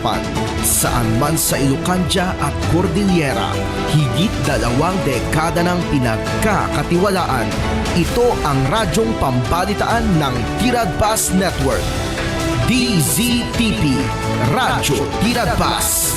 tanggapan. Saan man sa Ilocania at Cordillera, higit 2 dekada ng pinagkakatiwalaan. Ito ang radyong pambalitaan ng Tiradpas Network. DZTP, Radyo Tiradpas.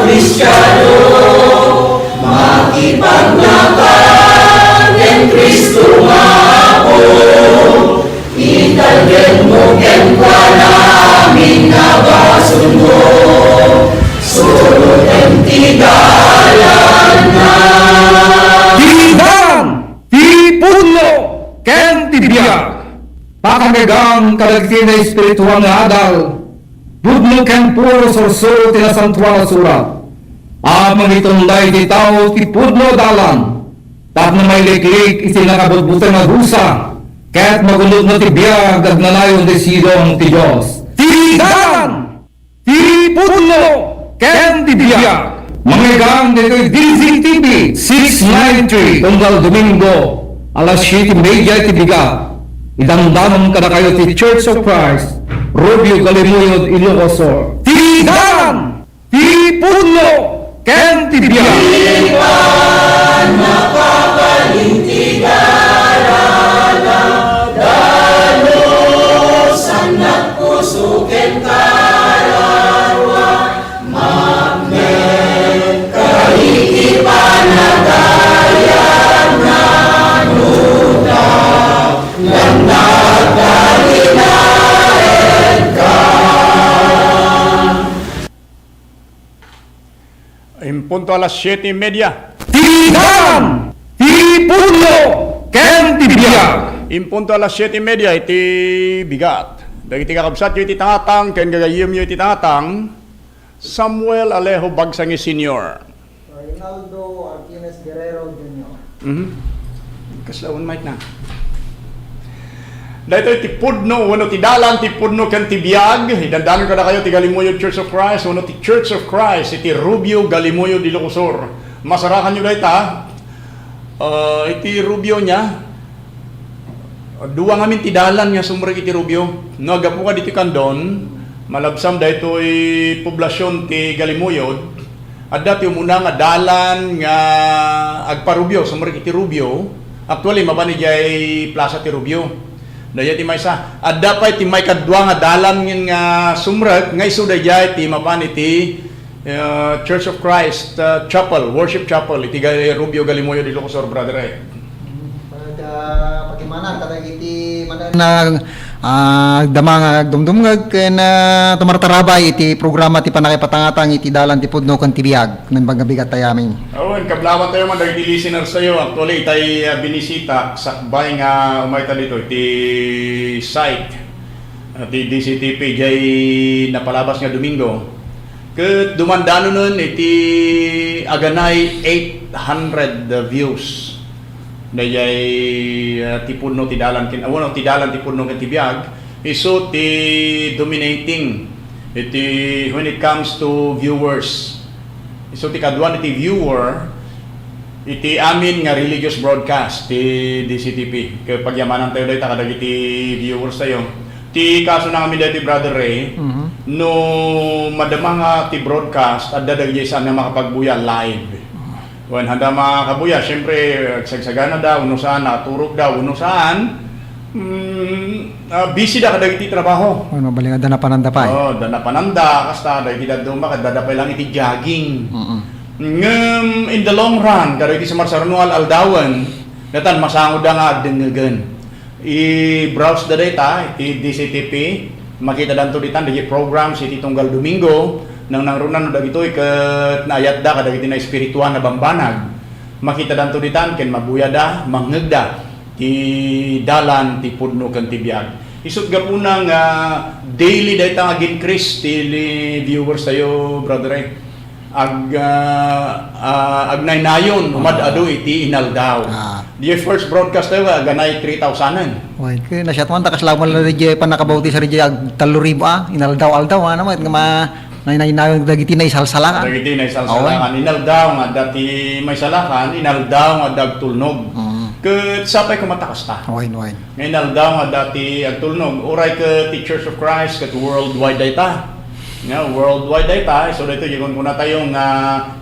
Kristiyano, makipagnakaw ng Kristo mapo, italgen mo ken kwa namin nabasundo, sulod tigalan na. Tigang, tipuno, ken tibiyag, pakagagang kalagti na espiritual na adal, budno ken puro sorso tinasantuan na surat. Amang itunday di tao ti pudno dalan, tap na may liklik iti nakabutbutan na rusa, kaya't magulog na ti biyag at nanayon di silong ti Diyos. Tigan! Ti pudno! Ken ti biyag! Mga igang dito'y DZTV 693 tunggal Domingo, alas 7:30 ti bigat. Idamdamang kada kayo ti Church of Christ, Rubio Galimuyod, Ilocosur. Tigan! Ti pudno! Ken ti biyag! Iwan makapalintigarala, dalos ang nagpusukin karawa, magnet kaikipan na dayang nanuda, lang nagdalinaen ka. En punto a las 7:30. Tigan! Tipuno! Ken ti biyag! In punto a las 7:30 iti bigat. Dagiti kakabsat yu iti tangatang, ken gagayim yu iti tangatang, Samuel Alejo Bagsangi Sr. Rinaldo Arquines Guerrero Jr. Kaslawan mic na. Dahito iti pudno, wano ti dalan, ti pudno ken ti biyag. Idandanan ko na kayo ti Galimuyod Church of Christ, wano ti Church of Christ, iti Rubio Galimuyod Ilocosur. Masarakan nyo dahita, iti Rubio niya, duwa ngamin ti dalan nga sumrek iti Rubio. No, agapo ka diti kandon, malabsam dahito poblasyon ti Galimuyod. At dati umuna nga dalan nga agparubio, sumrek iti Rubio. Actually, mabani jay Plaza ti Rubio. Daya ti may sa, at dapat ti may kadwa nga dalan nga sumrek, nga iso daya ti mapan iti Church of Christ Chapel, Worship Chapel, iti Rubio Galimuyod Ilocosur, brother. Pagimana kada iti na damang dumdumngag ken tumartarabay iti programa ti panakipatangatang iti dalan ti pudno ken ti biag nan bagabigat tayamin. Awan, kablawan tayo man dagiti listeners tayo. Actually, itay binisita sakbay nga umayta dito iti site ti DCTP jay napalabas nga Domingo. Ket dumandano nun iti aganay 800 views. Dayay ti punno ti dalan ken awon ti dalan ti punno ken ti biag iso ti dominating iti when it comes to viewers. So, ti kadwan iti viewer, iti amin nga religious broadcast, ti DCTP. Kaya pagyamanan tayo dahil kadag iti viewers tayo. Ti kaso na kami dahil Brother Ray, no madama nga ti broadcast, at dadagay saan nga makapagbuya live. When handa makabuya, syempre, sagsagana daw, uno saan, naturok daw, uno saan, busy da kadag iti trabaho. Ano bali nga dana pananda pa. Oh, dana pananda kasta dahil kita dumba kadadapay lang iti jogging. Ngem in the long run kada iti samarsarnual aldawan datan masangod da nga dengen. I-browse da data iti DCTP makita danto ditan dagi programs iti tunggal Domingo nang nangrunan dagitoy ket naayat da kada iti na espiritual na bambanag. Makita danto ditan ken mabuya da mangegda ti dalan ti pudno ken ti biag. Isut gapunang daily dayta nga gincrease ti viewers tayo, brother. Agnaynayon umad-ado iti inaldaw. Di first broadcast tayo ganay 3,000-an. Oy, kay nasyat man takas lawan la DJ pa nakabauti sa DJ ag 3,000 inaldaw-aldaw naman nga na dagiti na isalsalaan. Dagiti na isalsalaan. Inaldaw nga dati may salakan, inaldaw nga dagtulnog. Ket sapay kumatakas ta. Wain. Inaldaw nga dati agtulnog. Uray ke Teachers of Christ ket worldwide dayta. Nga worldwide dayta, so dito yung kuna tayong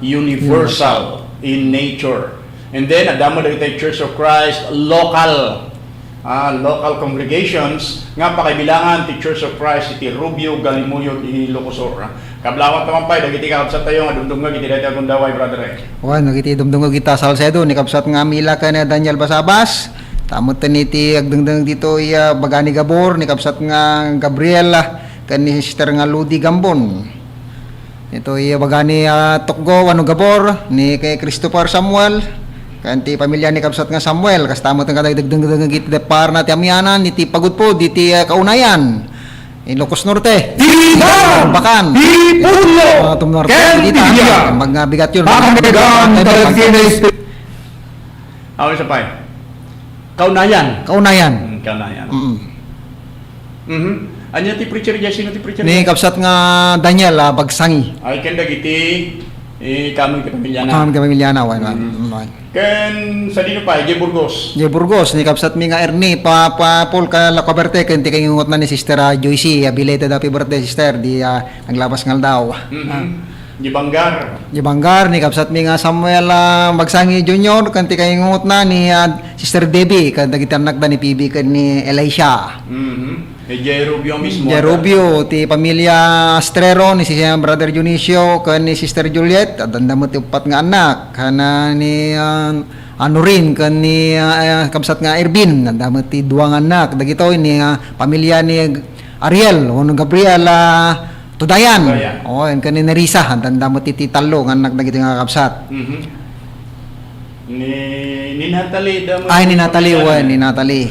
universal in nature. And then adamo dagiti Church of Christ local congregations nga pakaibilangan ti Church of Christ iti Rubio, Galimuyod, Ilocosur. Kablawan tamampay dagiti kakabsat tayo nga dumdumga iti dayta kundaway brother. Wain nagiti dumdungo kita Salcedo ni kapsat nga mila ka na Daniel Basabas. Tamot niti agdengdeng dito bagani Gabor ni kapsat nga Gabriel kan ni Sister nga Ludi Gambon. Ito bagani Tokgo ano Gabor ni kay Christopher Samuel. Kanti pamilya ni kapsat nga Samuel kastamot nga dagdeng iti depar na ti amyanan iti pagudpod iti kaunayan Ilocos Norte Bakan Ipudno ken tibiag magbigat yun pakanggang kadagiti na espiritu. Awi sa pay. Kaunayan. kaunayan Kaunayan. Anya ti preacher diya sino ti preacher? ni kapsat nga Daniel Bagsangi Ay ken dagiti kami ti pamilya na. kami pamilya na wain Ken sa dino pa J Burgos. Di Burgos ni kapsat mi nga Ernie pa Paul ka la kaberte ken ti kayungot na ni Sister Joyce belated happy birthday sister di naglabas ngal daw. Di Banggar. Di Banggar ni kapsat mi nga Samuel Bagsangi Junior kan ti kayungot na ni Sister Debbie kan dagiti anak da ni PB ken ni Elisha. J Rubio mismo. Jerubio ti pamilya Astrero ni si Brother Junicio kan ni Sister Juliet at andamo ti upat nga anak kana ni ano rin kan ni kapsat nga Ervin andamo ti duwang anak dagitoy ni pamilya ni Ariel o Gabriel Tudayan o kan ni Nerissa andamo ti Talo nga anak dagiti nga kapsat Ni Natalie damo. ay ni Natalie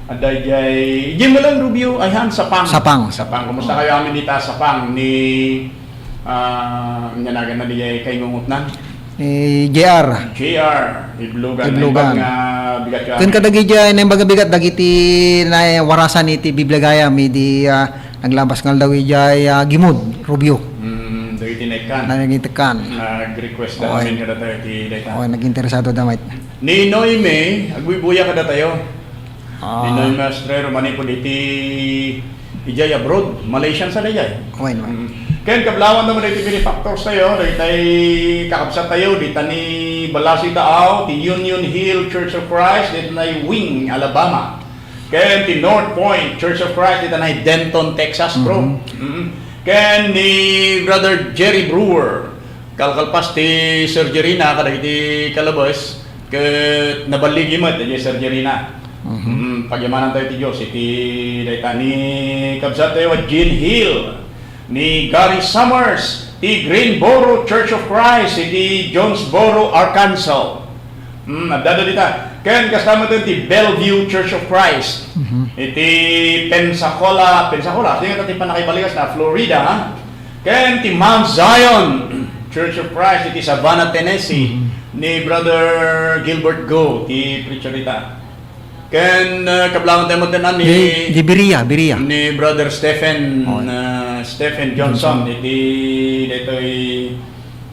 Aday jay mo lang Rubio ayhan Sapang. Sapang. Kumusta kayo amin dita Sapang ni nganagan na diya kay ngungutnan? JR Iblugan. Bigat ka. Kun kadagi dyan na bigat dagiti na warasan iti Bibligaya mi di naglabas ngal daw jay Gimod Rubio. Dagiti nekan. Nagitekan. Nag-request da amin kada tayo ti dayta. O nag-interesado damit. Ni Noime agbubuya kada tayo. Ni Noime Astrero manipod iti ijay abroad, Malaysian sa dayay. Wain. Ken kablawan naman iti benefactors tayo, daytay kakabsat tayo dita ni Balasi Daaw, ti Union Hill Church of Christ dita na Wing, Alabama. Ken ti North Point Church of Christ dita na Denton, Texas, bro. Ken ni Brother Jerry Brewer, kalkalpas ti Sir Jerina kadagiti kalabas, ket nabaligi mo ti Sir Jerina. Pagyamanan tayo ti Diyos iti dayta ni kabsat tayo Jean Hill ni Gary Summers ti Greenboro Church of Christ iti Jonesboro, Arkansas. Abdado dita ken kasama tayo ti Bellevue Church of Christ iti Pensacola tingnan natin pa nakibalikas na Florida ha? Ken ti Mount Zion Church of Christ iti Savannah, Tennessee ni Brother Gilbert Go ti preacher dita. Ken kablangan tayo mo tanan ni Beria ni Brother Stephen Johnson iti ditoy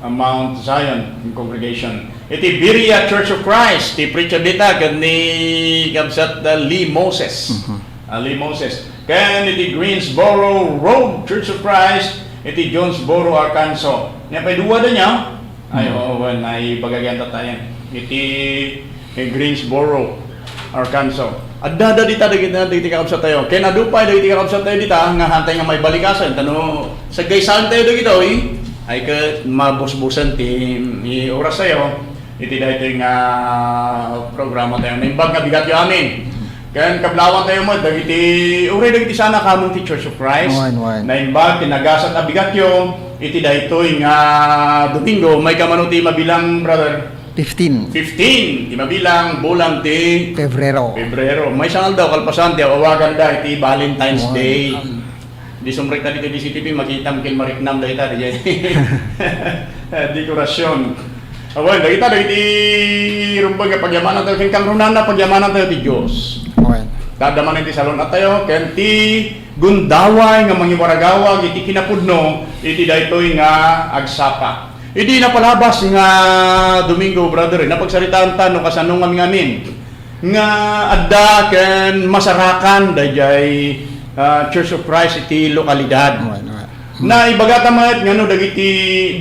Mount Zion congregation iti Berea Church of Christ ti preacher dita ken ni kabsat Lee Moses. Ken iti Greensboro Road Church of Christ iti Jonesboro, Arkansas. Nya pay duwa da niya ay ay bagagyan tayo iti Greensboro, Arkansas. Adda dita dagiti kakabsat tayo. Ken adupay dagiti kakabsat tayo dita nga hantay nga may balikasan tano sa gaysan tayo dagito ay ket mabusbusan ti oras tayo iti daytoy nga programa tayo. Naimbag nga bigat yo amin. Ken kablawan tayo mo dagiti uray dagiti sana kamong ti Church of Christ. Naimbag tinagasat a bigat yo iti daytoy nga Domingo may kamano ti mabilang brother 15. Di mabilang bulan ti Pebrero. May sangal daw kalpasan ti awagan da iti Valentine's Day. Di sumrek na dito di CTP makita mkin mariknam da ita di dekorasyon. Awan da iti rumbag pagyamanan tayo ken kangrunana pagyamanan tayo ti Dios. Dadaman ti salon at tayo, ken ti gundaway nga mangiwaragawag iti kinapudno, iti daytoy nga agsapa. Iti napalabas nga Domingo, brother, napagsaritaan ta no kasano nga ngamin nga adda ken masarakan dayjay Church of Christ iti lokalidad. Na ibagata mga nga no dagiti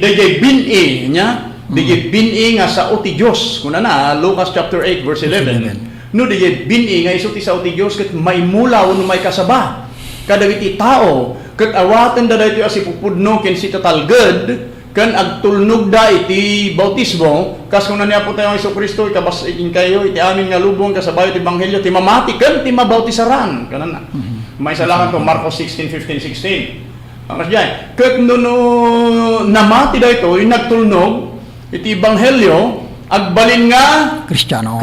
dayjay bin-i nya, dayjay bin-i nga sao ti Dios. Kuna na Lucas chapter 8 verse 11. No dayjay bin-i nga isu ti sao ti Dios ket maymula wenno may kasaba kadagiti tao ket awaten da daytoy as ipupudno ken si tatalged ken agtulnog da iti bautismo kas kuna niya po tayo Hesus Kristo ikabas ikin kayo iti amin nga lubong kasabayo ti ebanghelyo ti mamati ken ti mabautisaran kanana. May salakan to Marcos 16:15-16. Ang kasjay ket no namati daytoy nagtulnog iti ebanghelyo agbalin nga Kristiyano.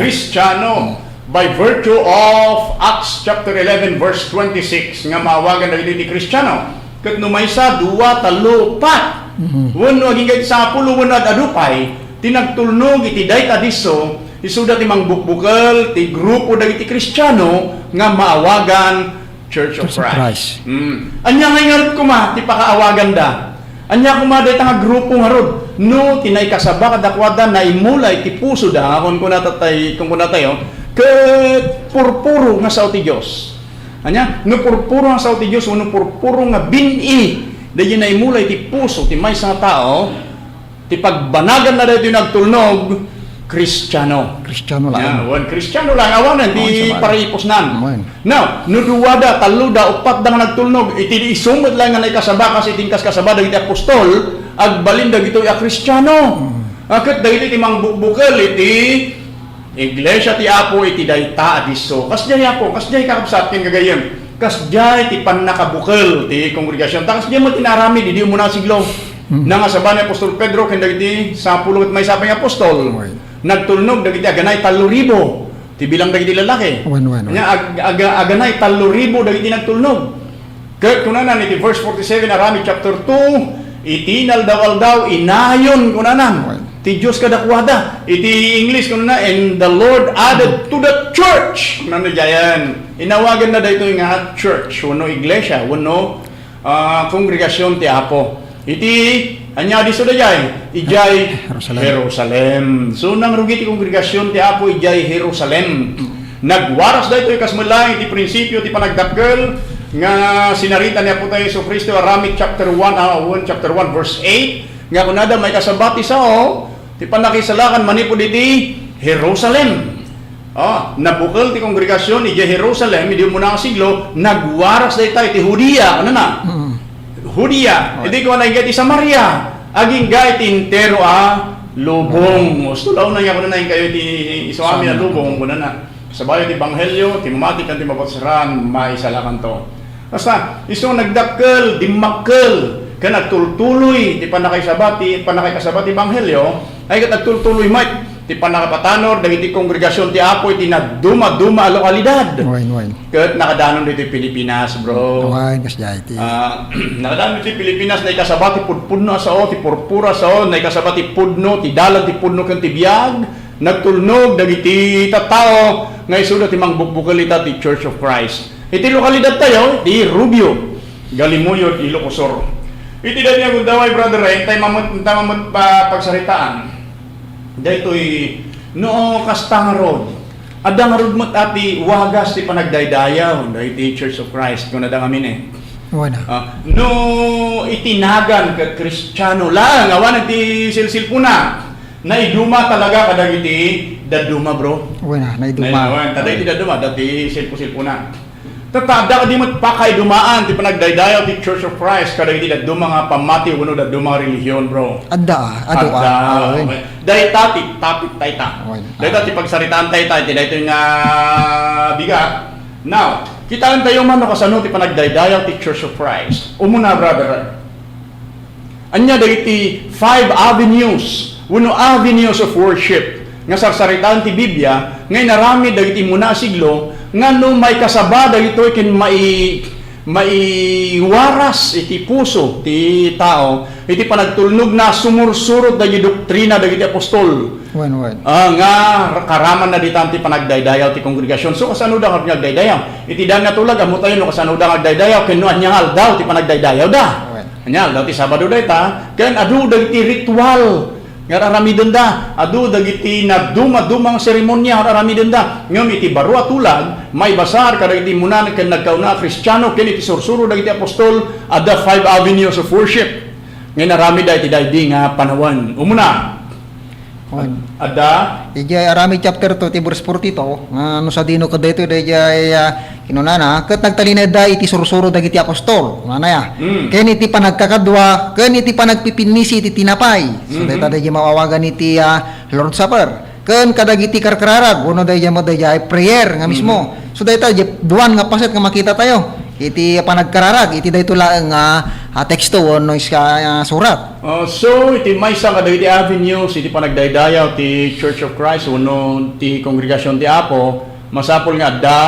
by virtue of Acts chapter 11 verse 26 nga maawagan dagiti Kristiyano ket no maysa 2, 3, 4 wenno aging kay 10 wenno adupay tinagtulnog iti dayta disso isuda ti mangbukbukal ti grupo dagiti Kristiyano nga maawagan Church of Christ. Anya nga ngarip kuma ti pakaawagan da. Anya kuma dayta nga grupo nga rod no tinay kasaba kadakwada na imulay ti puso da kung kuna tayo ket purpuro nga sao ti Dios. Anya no purpuro nga sao ti Dios no purpuro nga bin-i dayjay naimulay ti puso ti maysa nga tao ti pagbanagan na daytoy nagtulnog Kristiyano. Kristiyano lang. Yeah, wan Kristiyano lang awanan di paraipos nan. Amen. Now, no duwada, taluda, upat da nga nagtulnog iti isumod lang nga naikasaba kasi itingkas kasaba dagiti apostol agbalin dagitoy a Kristiyano. Ket dagiti ti mangbukbukal iti Iglesia ti Apo iti dayta adiso. Kasjay Apo, kasjay kakabsat ken gagayem. Kasjay ti pannakabukal ti kongregasyon. Kasjay mo tinarami di muna siglo. Nga saban ni Apostol Pedro ken dagiti 10 ket may sapay apostol. Nagtulnog dagiti aganay 3,000 ti bilang dagiti lalaki. Nya aganay 3,000 dagiti nagtulnog. Ket kunanan iti verse 47 Arami chapter 2 itinal daw inayon kunanan. Ti Diyos kadakwada. Iti English kuno na, and the Lord added to the church. Ano jayan? Inawagan na dito nga church, wano iglesia, wano kongregasyon ti Apo. Iti anya di suda jay, ijay Jerusalem. So nang rugi ti kongregasyon ti Apo ijay Jerusalem. Nagwaras dito kasmulay iti prinsipyo ti panagdapkel nga sinarita ni Apo tayo Hesus Kristo Aramid chapter 1 verse 8 nga kunada may kasabati sao ti panakisalakan manipod iti Jerusalem. Nabukal ti kongregasyon iti Jerusalem idi muna nga siglo nagwaras dayta iti Judea ano na? Judea. Idi ko na iti Samaria aging gayet intero lubong. Stulaw na nga kuno na kayo iti isuami na lubong kuno na. Sabayo ti ebanghelyo ti mamati kan ti mabautsaran maisalakan to. Basta iso nagdakkel dimmakkel ken nagtultuloy ti panakaisabati ebanghelyo ay ket nagtultuloy met ti panakapatanor dagiti kongregasyon ti Apo iti nagduma-duma a lokalidad. Ket nakadanon dito Pilipinas, bro. Kasjay ti. Nakadanon dito Pilipinas na ikasabati pudno sao ti purpura sao na ikasabati pudno ti dalan ti pudno ken ti biag nagtulnog dagiti tattao nga isuda ti mangbukbukalita ti Church of Christ. Iti lokalidad tayo ti Rubio, Galimuyod, Ilocosur. Iti dali nga gundaway brother ay tay mamut pagsaritaan. Daytoy no kastang road. Adang road mo ati wagas ti panagdaydayaw dayti Church of Christ kun adang amin no itinagan ka Kristiyano lang awan ti silsilpuna. Naiduma talaga kadagiti daduma bro. Naiduma. Taday ti daduma dati silpuna. Tatada ka di mo pakay dumaan ti panagdaydayaw ti Church of Christ kadagiti daduma nga pamati uno daduma relihiyon bro. Adda. Dayta ti topic tayta. Dayta ti pagsaritaan tayta ti dayto nga bigat. Now, kitaan tayo man kasano ti panagdaydayaw ti Church of Christ. Umuna brother. Anya dagiti 5 avenues, uno avenues of worship nga sarsaritaan ti Biblia ngay narami dagiti muna siglo nga no may kasaba dagito ken maiwaras iti puso ti tao iti panagtulnog na sumursurot dagiti doktrina dagiti apostol. Wen. Nga karaman na ditan ti panagdaydayaw ti kongregasyon. So kasano da nga nagdaydayaw? Iti dan nga tulag amo tayo no kasano da nagdaydayaw ken no anyal daw ti panagdaydayaw da. Anyal daw ti Sabado dayta ken adu dagiti ritual nga raramiden da, adu dagiti naduma-dumang seremonya raramiden da. Ngem iti baro a tulag may basar kadagiti munan ken nagkauna Kristiyano ken iti sursuro dagiti apostol adda 5 avenues of worship. Nga narami da iti daydi nga panawan. Umuna adda Ijay Arami chapter 2 ti verse 42 nga no sa dino kadto dayjay kinunana ket nagtalined da iti sursuro dagiti apostol manaya ken iti panagkakadwa ken iti panagpipinisi iti tinapay so dayta dayjay mawawagan iti Lord Supper ken kadagiti karkararag uno dayjay mo dayjay prayer nga mismo so dayta duan nga paset nga makita tayo iti panagkararag iti dayto laeng nga teksto no iska surat. So iti maysa kadagiti avenues iti panagdaydayaw ti Church of Christ uno ti kongregasyon ti Apo masapol nga adda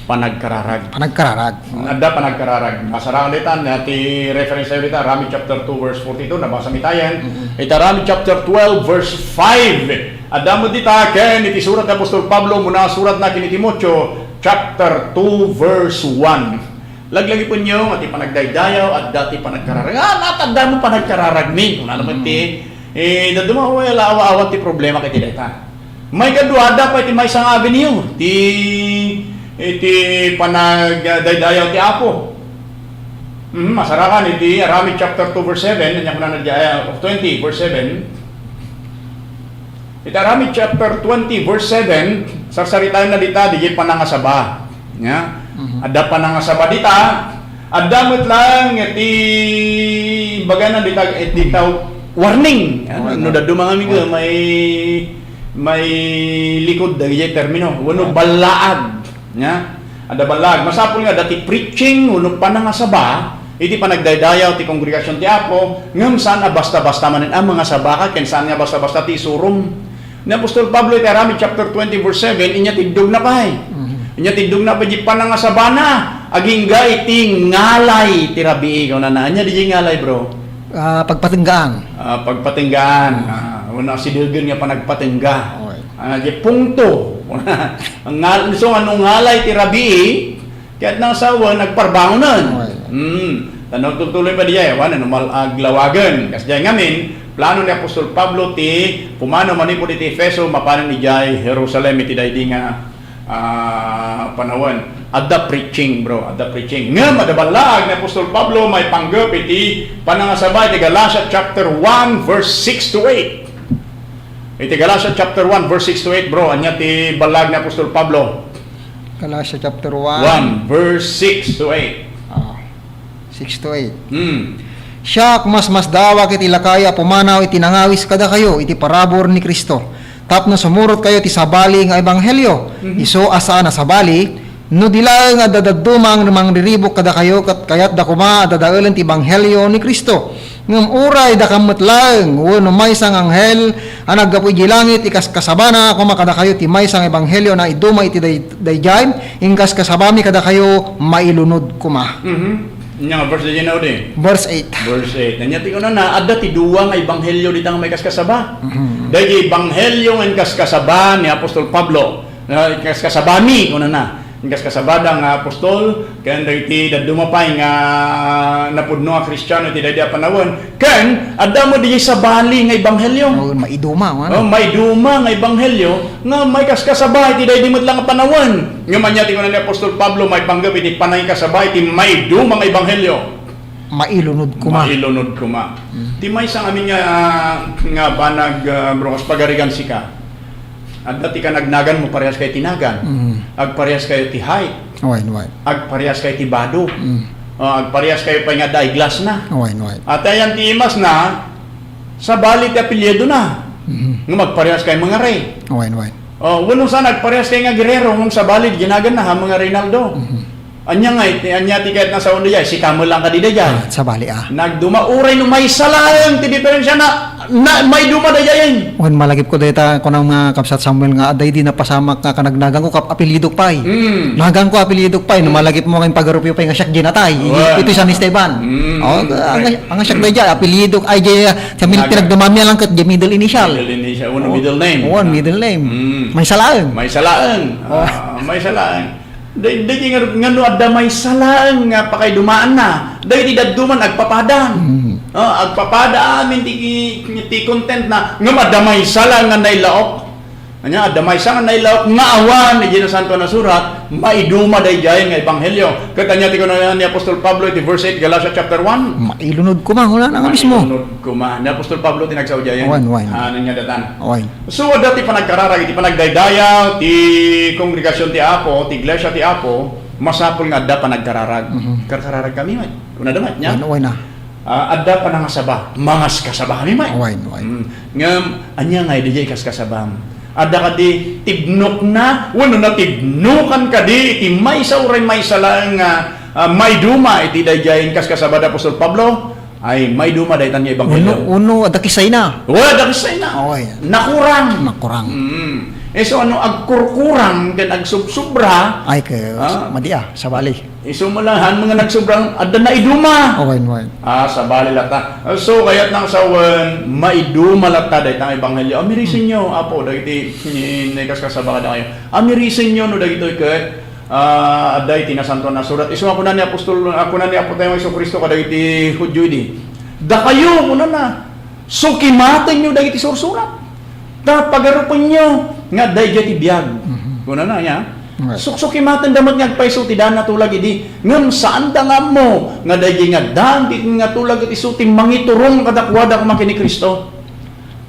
panagkararag. Adda panagkararag. Masarang ditan ti reference tayo dita Rami chapter 2 verse 42 nabasa mi tayen. Ita Rami chapter 12 verse 5. Adda mo dita ken iti surat ni Apostol Pablo muna surat na kini Timoteo chapter 2 verse 1. Laglagi po nyo, ati panagdaydayaw at dati panagkararag. Natanda mo panagkararag mi. Kung naman ti, daduma ko wala awa-awa ti problema kay tidayta. May kaduada pa iti may isang avenue. Iti panagdaydayaw ti Apo. Masarakan iti Arami chapter 2 verse 7. Nandiyan ko na of 20 verse 7. Iti Arami chapter 20 verse 7. Sarsaritaan na dita, di panangasaba. Nga. Adda pa nang sabadita, adda met lang iti bagana dita warning. No dadto mga amigo may likod dagiti termino. Uno balaag, nya. Adda balag. Masapol nga dati preaching uno pa nang saba, iti panagdaydayaw ti kongregasyon ti Apo, ngem saan basta-basta manen ang mga sabaka ken saan nga basta-basta ti surum. Ni Apostol Pablo iti Arami chapter 20 verse 7 inya tigdog na pay. Inya tidung na pa di panangasabana agingga iti ngalay ti rabii ikaw na nya di ngalay bro Pagpatinggaan. Pagpatinggaan una si Dilgen nga panagpatingga di pungto ang ngal so anong ngalay ti rabii ket nang sawa nagparbangonan tanong tutuloy pa diya wan ano malaglawagan kasjay ngamin plano ni Apostol Pablo ti pumano manipod iti Efeso mapano ni jay Jerusalem iti daydi nga panawan adda preaching bro adda preaching nga madabalag ni Apostol Pablo may panggap iti panangasabay iti Galatia chapter 1 verse 6 to 8 iti Galatia chapter 1 verse 6 to 8 bro anya ti balag ni Apostol Pablo Galatia chapter 1 verse 6 to 8 6 to 8 Siya mas dawak iti lakaya pumanaw iti nangawis kada kayo iti parabor ni Kristo tapno sumurot kayo ti sabali nga ebanghelyo iso asa na sabali no dila nga dadadumang namang riribok kada kayo kat kayat da kuma dadaulen ti ebanghelyo ni Kristo ngem uray da kamutlang wenno maysang anghel ang naggapoy di langit ikas kasabana kuma kada kayo ti maysang ebanghelyo na iduma iti dayjay ingkas kasabami kada kayo mailunod kuma. Nya verse din na udi. Verse 8. Verse 8. Nya ti kuno na adda ti duwa nga ebanghelyo ditang may kaskasaba. Dagi ebanghelyo nga kaskasaba ni Apostol Pablo. Kaskasabami kuno na. Kaskasabada nga apostol ken dagiti dadumapay nga napudno nga Kristiyano ti daydi panawon. Ken adda mo di sabali nga ebanghelyo. Maiduma man. Maiduma nga ebanghelyo nga may kaskasaba ti daydi met lang nga panawon. Nga manya ti kuno ni Apostol Pablo may panggap iti panay kasabay ti maiduma nga ebanghelyo. Mailunod kuma. Ti may sang amin nga banag brokas pagarigan sika. Adda ti ka nagnagan mo parehas kay tinagan. Agparehas kayo ti height. Agparehas kayo ti bado. Agparehas kayo pa nga daiglas na. At ayan ti imas na sa bali ti apelyido na. Nga magparehas kayo mga rey. Walong sa nagparehas kayo nga Guerrero ng sa bali ginagan na ha mga Reynaldo. Anya nga, anya ti kahit nasa undo dyan, si kamo lang ka di dyan. Sa bali Nagdumauray no may salayang ti diferensya na may duma dyan. Wan malagip ko data ko ng mga kapsat Samuel nga aday di napasamak nga kanagnagang ko kap apelyido pay. Nagang ko apelyido pay no malagip mo kayong pagarupyo pay nga siyak ginatay. Wan. Ito sa ni Esteban. Ang siyak daya apelyido ay sa military Nagang. nagdumamya lang kat middle initial. Middle name. One middle name. May salaan. May salaan. May salaan. Dahil nga no, adda may salaan nga pa kay dumaan na. Dahil di duman agpapadan. Agpapada amin ti content na nga madamay salaan nga nailaok. Anya adamay sa nga nailaok nga awan ni Santo na surat maiduma day jay nga ebanghelyo. Katanya ti kuno ni Apostol Pablo iti verse 8 Galatia chapter 1. Mailunod ko man wala na nga mismo. Mailunod ko man. Ni Apostol Pablo tinagsaudya yan. Wan. Ano niya datan. Oy. So dati pa nagkararag, iti pa nagdaydayaw, ti kongregasyon ti Apo, ti iglesia ti Apo, masapol nga adda pa nagkararag. Karkararag kami man. Kung nadamat niya. Oy na. Adda pa nga saba, mangas kasaba kami man. Oy. Ngam, anya nga DJ kas kasabam. Adda ka di tibnok na, wano na tibnukan ka di, iti may sa uray may salang may duma, iti dayayin kas kasaba da Apostol Pablo, ay may duma dahi tanya ebanghelyo. Uno ada kisay na. Wala dakisay na. Oy. Nakurang. So ano agkurkurang ken agsubsubra. Ay ke madia sa bali. So malahan mga nagsobrang adda na iduma. Oy. Sa bali lata. So kayat nang sawan maiduma lata dahi tang ebanghelyo. Amirisin nyo apo dagiti nekas kasaba kada kayo. Amirisin nyo no dagitoy ket aday tinasanto na surat. Isu ako na ni apostol ako na ni Apo tayo Kristo kada iti Hudyo di. Da kayo kuno na. Sukimaten nyo dagiti sursurat. Da pagarupan nyo nga day ti biyag. Kuno na niya. Suksukimatan damat nga paiso ti dana tulag idi. Ngem saan da nga mo nga day nga dan di nga tulag iti suti mangiturong kadakwada ko makini Kristo.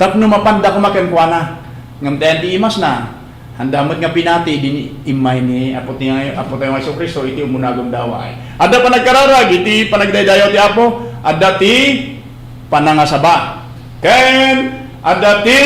Tapno mapanda ko makenkuana. Ngem dayan ti imas na. Handamot nga pinati din imay ni Apo tayo Kristo iti umunagom daway. Adda pa nagkararag iti panagdaydayaw ti Apo, adda ti panangasaba. Ken adda ti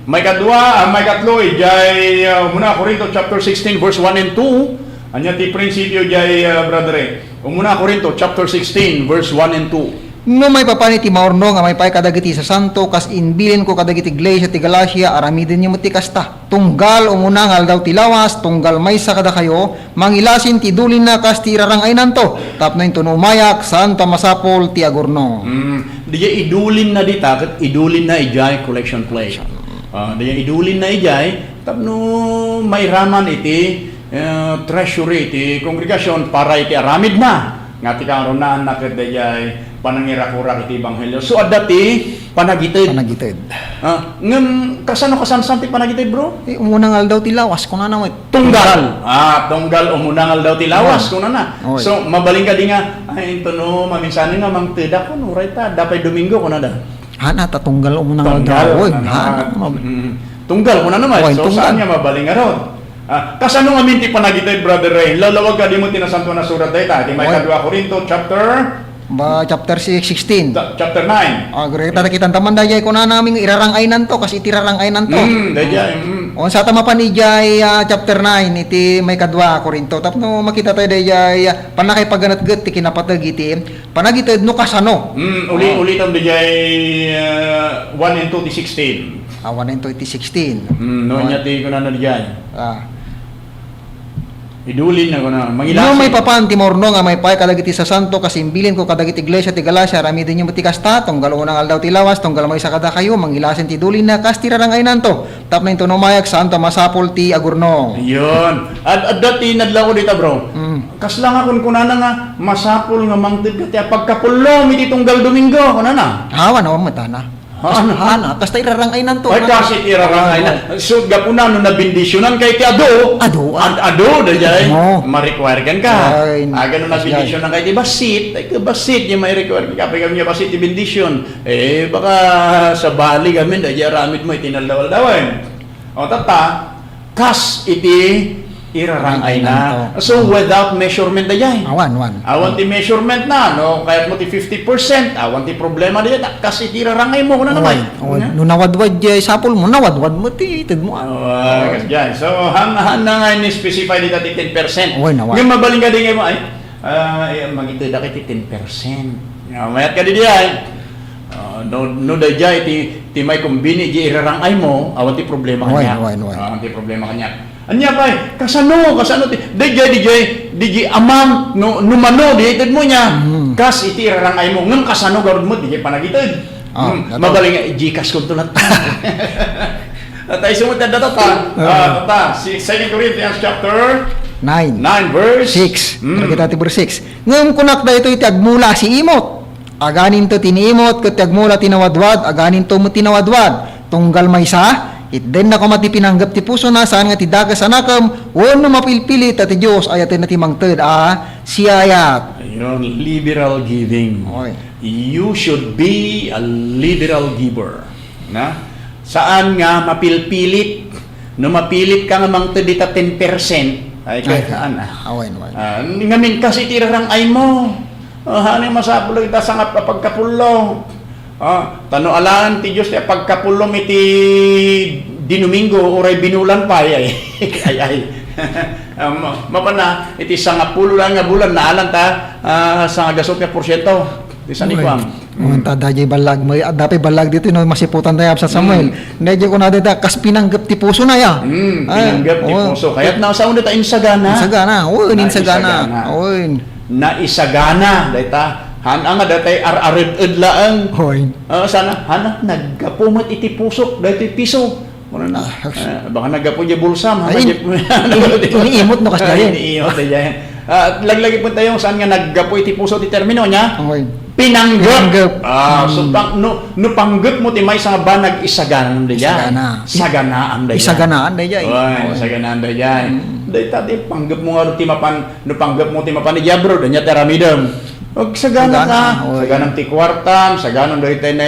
may katlo ijay umuna Korinto chapter 16 verse 1 and 2. Anya ti prinsipyo jay brother. Umuna Korinto chapter 16 verse 1 and 2. No may papani ti maorno nga may pay kadagiti sa santo kas inbilin ko kadagiti iglesia ti Galacia aramiden niyo ti kasta. Tunggal umuna nga aldaw ti lawas, tunggal maysa kada kayo, mangilasin ti dulin na kas ti irarangay nanto. Tapno into umayak santa masapol ti agorno. Diya idulin na dita ket idulin na ijay collection plate. Diya idulin na ijay tapno may raman iti treasury iti kongregasyon para iti aramid na. Nga ti karonaan na ket dayay panangirakurak iti ebanghelyo. So adati panagitid. Ngem kasano ti panagitid bro? Umunang aldaw ti lawas kuna na Tunggal. Tunggal umunang aldaw ti lawas kuna na. So mabaling ka di nga ay ito no maminsan nga mangteda ko no right ta dapay Domingo kuna da. Hana ta tunggal umunang aldaw. Tunggal kuna naman. So saan nga mabaling nga ron? Kasano nga minti panagitid brother Ray? Lalawag ka di mo tinasanto na surat dayta. Di may 2 Korinto chapter 16. Chapter 9. Great kita taman dayay ko na namin irarangay nanto kasi itirarangay nanto. On sa tama pa ni jay chapter 9 iti may 2 Korinto tapno makita tayo dayay panakay paganat-gat ti kinapatag iti panagitid no kasano. Ulitan dayay 1 and 2 ti 16. 1 and 2 ti 16. No nya ti ko na diyan. Idulin na ko na mangilasin. No may papanti morno nga may pay kadagiti sa santo kasi imbilin ko kadagiti iglesia ti Galacia ramiden niyo ti kasta tunggal unang aldaw ti lawas tunggal may sakada kayo mangilasin ti dulin na kasti rarangay nanto tapno into numayak santo masapol ti agurno. Ayun. At dati nadlaw dita bro. Kaslang akon kunana nga masapol nga mangtid ket pagkapulong iti tunggal Domingo kunana. Hawa na matana. Hana, kasta irarangay nanto. Ay kasi irarangay na. So gapuna no nabindisyonan kay ti ado. Ado dayay. Ma-require kan ka. Aga no nabindisyonan kay ti basit. Ay ka basit yung may require ka pa kami basit ti bendisyon. Baka sa bali kami dayay ramid mo itinalawal-dawan. O tata kas iti irarangay na. So without measurement na yan. Awan. Awan ti measurement na, no? Kahit mo ti 50%, awan ti problema na yan. Kasi ti rarangay mo, kung na naman. No nawadwad jay sapol mo, nawadwad mo ti ted mo. Kasi dyan. So, han na nga ni-specify dito ti 10%. Awan. Yung mabaling ka din mo, magito da kiti 10%. Mayat ka din yan. No da jay, ti may kumbini, di irarangay mo, awan ti problema kanya. Awan ti problema kanya. Anya ba, kasano ti, DJ amount, numano, dihated mo niya, kas iti irarangay mo, ngam kasano garod mo, DJ panagitid. Mabaling nga, Gcash ko tulat. At ay sumunod na data ta, 2 Corinthians chapter 9 verse 6. Kita ti verse 6. Ngem kunak da ito iti agmula si imot. Aganin to tiniimot ket agmula tinawadwad, aganin to mo tinawadwad. Tunggal maysa, itden na ko mati pinanggap ti puso na saan nga ti dagas anakam, wano mapilpili ta ti Dios ayaten na ti mangted siyayat. Ayun, liberal giving. Oy. You should be a liberal giver. Na? Saan nga mapilpilit? No mapilit ka nga mangted dita 10%, ay kahit saan Awen. ngamin kasi tirarangay mo. Hani masapulo kita sa nga pagkapulo. Tano alaan ti Diyos pagkapulong iti dinumingo oray binulan pa ay mapana iti sangapulo lang nga bulan naalan ta sa gasot nga porsyento ti sanikwam. Ta dajay balag may dapat balag dito no masiputan tayo sa Samuel. Medyo ko na dita kas pinanggap ti puso na ya. Pinanggap ti puso. Kaya't na sa una ta insagana. Insagana. Na isagana dayta han nga datay ar-arid laang. Hoy. Sana hanak naggapumat iti pusok daytoy piso. Muna na. Baka naggapo di bulsam. Iniimot no kas dayon. Iniimot dayon. Laglagi po tayo saan nga naggapo iti puso ti termino niya. Pinanggap. So no panggap mo ti may sa ba nag-isaganaan dayan. Saganaan dayan. Isaganaan dayan. Saganaan dayan. Dayta di panggap mo nga ti mapan no panggap mo ti mapan ni Diablo danya teramidem. Og sagana ka, saganang ti kwartam, saganang dayta na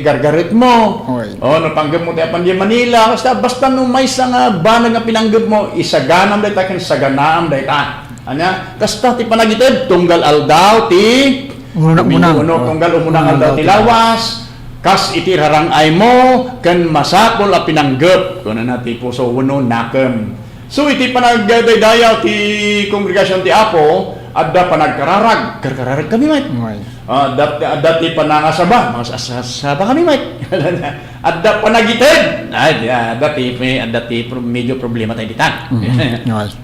gargarit mo. No panggap mo ti apan di Manila, basta no may sa nga banag nga pinanggap mo, isaganam dayta ken saganaan dayta. Anya, kasta ti panagitid tunggal aldaw ti tunggal umunang aldaw ti lawas. Kas iti rarangay mo ken masapol a pinanggap kuno na ti puso wenno nakem. So iti panagdaydayaw ti kongregasyon ti Apo adda panagkararag kami met. Adda ti panangasaba asaba kami met. Adda panagitid adda ti medyo problema tayo ditan.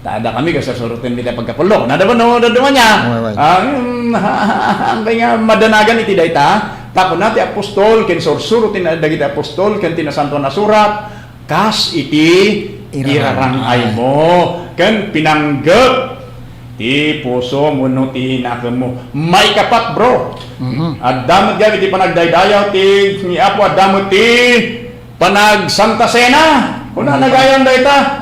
Tada kami kasasuruten kita pagkapulo. Nada ba no niya? Ang kaya madanagan iti dayta tapon nati apostol ken sursurutin dagiti apostol ken tinasanto na surat kas iti irarangay mo ken pinanggap ti puso mo no ti hinakem mo may kapat bro. Addamot gami ti panagdaydayaw ti ni Apo addamot ti panag Santa Cena kuna nagayon dayta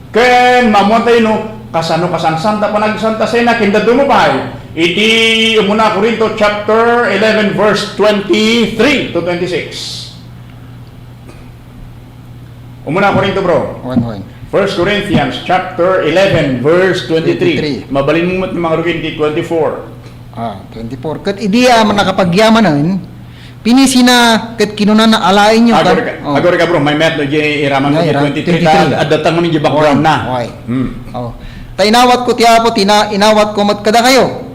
ken mamontay no kasano kasansanta panag Santa Cena ken daduma pa iti umuna Corinto chapter 11 verse 23 to 26. Umuna Corinto bro. 1 Corinthians chapter 11 verse 23. Mabalin mo mga rugin di 24. 24. Kat idiya man nakapagyaman pinisi na kat kinunan na alain nyo. Agora ka bro, may met no di iraman ko di 23 at datang mo di background na. Ta inawat ko ti Apo inawat ko mat kada kayo.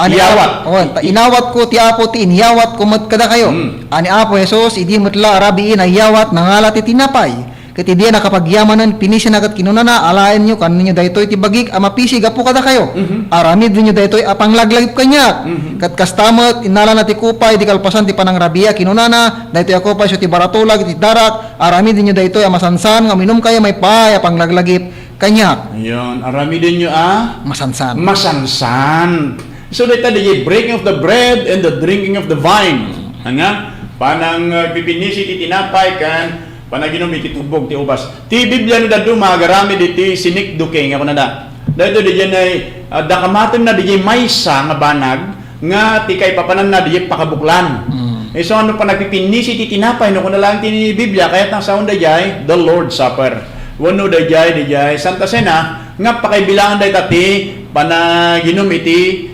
Inawat ko ti Apo ti iniyawat ko mat kada kayo. Ani Apo Jesus idi metla arabiin ayawat nangalat ti tinapay. Ket idi nakapagyamanan pinisi na kat kinuna na alain nyo kaninyo daytoy ti bagik amapisi gapo kada kayo. Aramid nyo daytoy apang laglagip kanya. Kat kastamet inala na ti kupay di kalpasan ti panangrabiya kinuna na daytoy ako pa ti baratulag ti darat aramid nyo daytoy amasansan nga minum kaya may pay apang laglagip kanya. Ayun, aramidin nyo masansan. So dito the breaking of the bread and the drinking of the wine. Panang pipinisi ti tinapay kan panaginom iti tubog ti ubas. Ti Biblia no dadto magarami diti sinikduke nga kunada. Dito di ay dakamaten na di maysa nga banag nga ti kay papanan na di pakabuklan. So ano pa nagpipinisi ti tinapay no kun lang ti Biblia kayat nang saon dayay the Lord's Supper. Wano dayay Santa Cena nga pakaibilangan day ti panaginom iti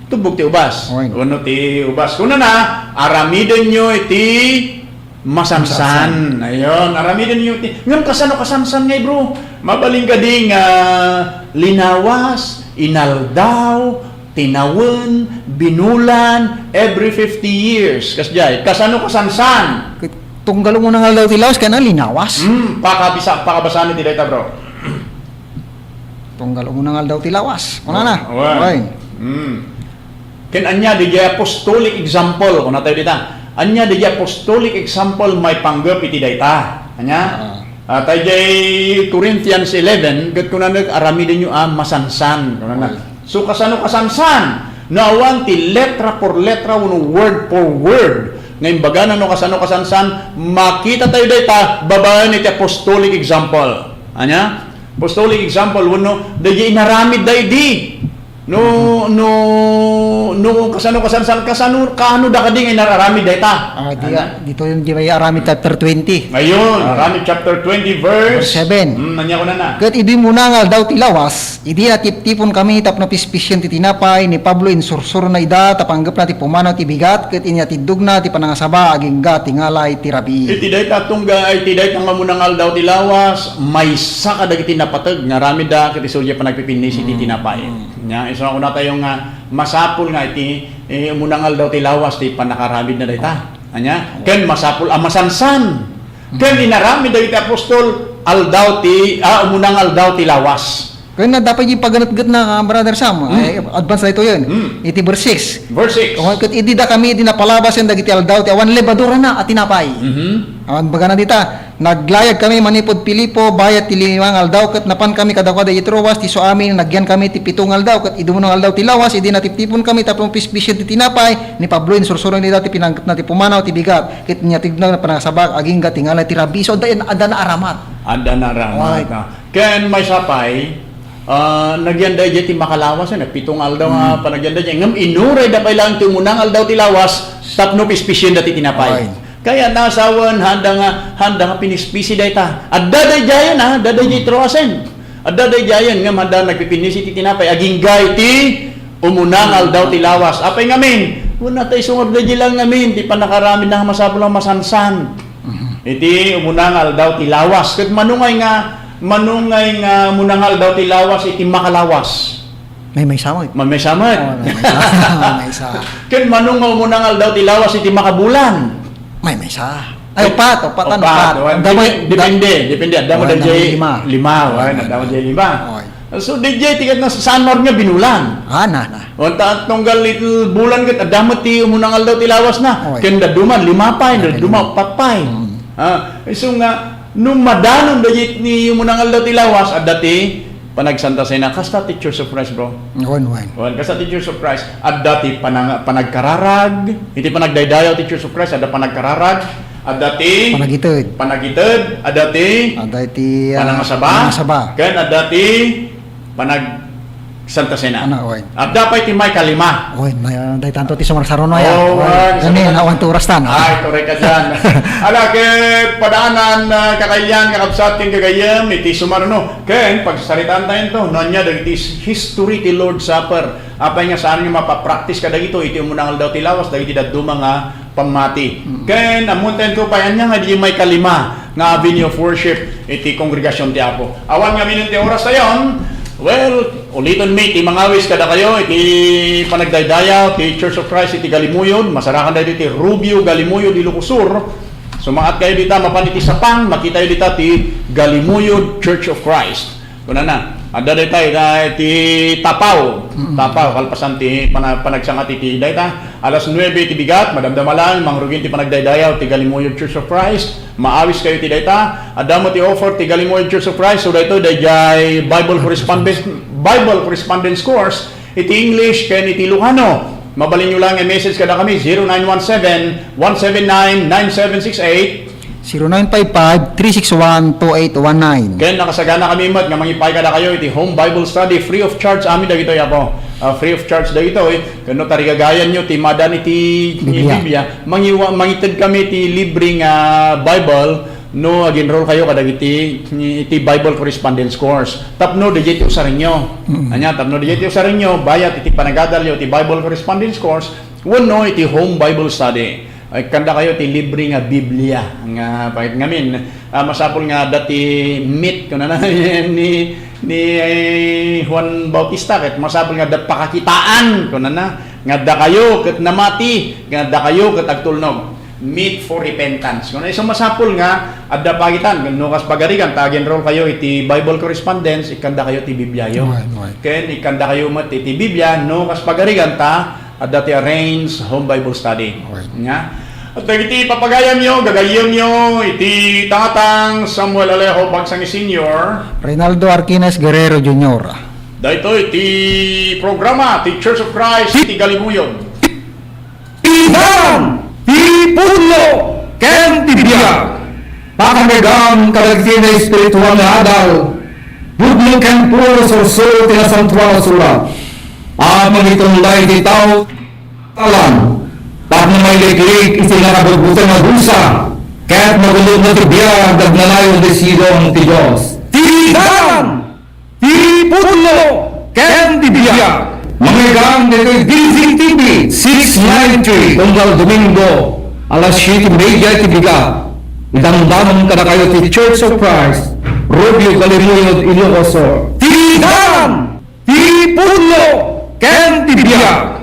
tubog ti ubas. Okay. Uno ti ubas. Kuna na, aramiden nyo iti masansan. Ayun, aramiden nyo iti. Ngam kasano kasansan ngay bro? Mabaling ka ding linawas, inaldaw, tinawen, binulan, every 50 years. Kasjay, kasano kasansan? Tunggal mo nang aldaw tilawas ka na linawas. Pakabasa ni Dileta bro. Tunggal mo nang aldaw tilawas. Una na. Awan. Okay. Ken anya di apostolic example kung tayo dita. Anya di apostolic example may panggap iti dayta. Anya? Tayo jay Corinthians 11, ket kuno aramiden nyo masansan. Kuno na. So kasano kasansan? Naawan ti letra por letra uno word for word. Ngayon baga no kasano kasansan, makita tayo dayta babaan iti apostolic example. Anya? Apostolic example uno di inaramid day di. No kasano kaano da kading inarami dayta. Dito yung di may Aramid chapter 20. Ngayon, Aramid chapter 20 verse 7. Nanya ko na. Kat idi muna nga aldaw tilawas, idi na tiptipon kami tapno pispisyon ti tinapay ni Pablo insursuro na ida tapanggap na ti pumanaw ti bigat kat inyatidug na ti panangasaba aging ga tingalay ti rabi. Iti dayta tungga ay ti dayta nga munang aldaw tilawas, may saka dagiti napateg nga rami da ket isulya pa nagpipinis iti tinapay. Nya iso una tayong masapul nga iti munang aldaw tilawas ti panakaramid na dayta. Anya? Ken masapul masansan. Ken inaramid dagiti apostol aldaw ti munang aldaw tilawas. Kaya na dapat yung pagganat-gat na brother Sam, ay, advance na ito yun. Iti verse 6. Verse 6. Kung idi da kami dinapalabas yung dagiti aldaw ti awan lebadura na at tinapay. Awan baga na dita, naglayag kami manipod Pilipo, bayat ti limang aldaw kat napan kami kadakwa da itrowas ti so amin nagyan kami ti pitong aldaw kat idumunong aldaw ti lawas idi natiptipon kami tapong pispisyon ti tinapay ni Pablo insursurong ni dati pinangkat na ti pumanaw ti bigat ket nya tignaw na panasabak aging gatingala ti rabi so dayon ada na aramat. Ada na ramat. Ken may sapay nagyan day ti makalawas pitong aldaw panagyan day ngam inuray da pay lang ti munang aldaw ti lawas tapno pispisyon dati tinapay. Kaya nasawan handa nga pinispisi dayta. Adda day jayan daday jay troasen. Adda day jayan ngam handa nagpipinisi ti tinapay aging gay ti umunang aldaw ti lawas. Apay ngamin, una tay sungab day lang ngamin ti panakarami na masapul ang masansan. Iti umunang aldaw ti lawas. Ket manungay nga munangal daw ti lawas iti makalawas. May samot. May samot. May sa. Ken manung nga munangal daw ti lawas iti makabulan. May sa. Ay upat. Depende. Adamo da jay lima. Adamo jay lima. So DJ tikat na sa Sanmar nga binulan. Na. Unta tunggal little bulan ket adamo ti munangal daw ti lawas na. Ken daduman lima pay, daduma upat pay. So nga nung madanon dayit ni munangal daw ti lawas at dati panagsanta say na kasta ti Church of Christ bro. Wan kasta ti Church of Christ at dati panagkararag iti panagdaydayaw ti Church of Christ ada panagkararag at dati panagitid at dati panangasaba ken at dati panag Santa Sena. At dapat ti may kalima. May tanto ti sumarsaron na yan. Kani, nawan turas tan. Ay, korek ka dyan. Ala, ket padaanan kakailan, kakabsat, king kagayam, iti sumarano. Ken, pagsasalitaan tayo ito, nanya, dagiti history ti Lord Supper. Apay nga saan nga mapapractice ka dagito, iti umunangal daw ti lawas, dagiti daduma nga pamati. Ken, amunten ko pa yan nga, di may kalima nga avenue of worship, iti kongregasyon ti Apo. Awan nga minun ti oras tayon. Well, uliton mi, ti mangawis kada kayo, iti panagdaydayaw, ti Church of Christ, iti Galimuyod, masarakan tayo iti Rubio, Galimuyod, Ilocosur. Sumaat kayo dita, mapan iti Sapang, makita kayo dita, ti Galimuyod Church of Christ. Kuna na, ada dita, iti Tapaw, kalpasan ti panagsangat iti dita, alas 9 ti bigat, madamdamalan, mangrugin ti panagdaydayaw, ti Galimuyod Church of Christ, maawis kayo ti data, adamo ti offer ti Galimuyod Church of Christ, so dito dayjay Bible correspondence course, iti English ken iti Ilocano. Mabalin nyo lang ang message kada kami 0917-179-9768 0955-361-2819. Ken nakasagana kami mat nga mangipay kada kayo iti home Bible study free of charge amin dagito yapo. Free of charge dagito kano tarigagayan nyo ti madan iti Biblia. Mangitid kami ti libreng Bible no ag-enroll kayo kadag iti Bible correspondence course. Tapno digit usarin nyo. Anya tapno digit usarin nyo bayat iti panagadal yo iti Bible correspondence course. Wenno iti home Bible study. Ay kanda kayo iti libre nga Biblia nga pahit ngamin masapol nga dati meet kuno na ni Juan Bautista ket masapol nga dat pakakitaan kuno na nga da kayo ket namati nga da kayo ket agtulnog meet for repentance kuno iso masapol nga adda pagitan no kas pagarigan tag-enroll kayo iti Bible correspondence ikanda kayo ti Biblia yo ken ikanda kayo mat iti Biblia no kas pagarigan ta at dati arrange home Bible study. Nga. At iti papagayan nyo, gagayam nyo, iti tatang Samuel Alejo Bagsangi Senior. Reynaldo Arquines Guerrero Jr. Dito iti programa, ti Church of Christ, iti Galimuyod. Iban! Ipuno! Ken tibia! Pakamigang kalagti na espiritual na adal. Budlo ken puro sorso tinasantuan na surat. Amang itong lahi di tao talan. Pag na may liglig iti nakabubutan na busa. Kaya't magulog na tibiyag nagnanayon di silong ti Diyos. Tidan! Tipuno! Ken tibiyag! Mamigang nito'y Gilsing TV 693 Tunggal Domingo alas 7:30 tibiga. Idamdamang ka na kayo ti Church of Christ Rubio Galimuyod Ilocos Sur. Tidan! Tipuno! Ken tibiyag!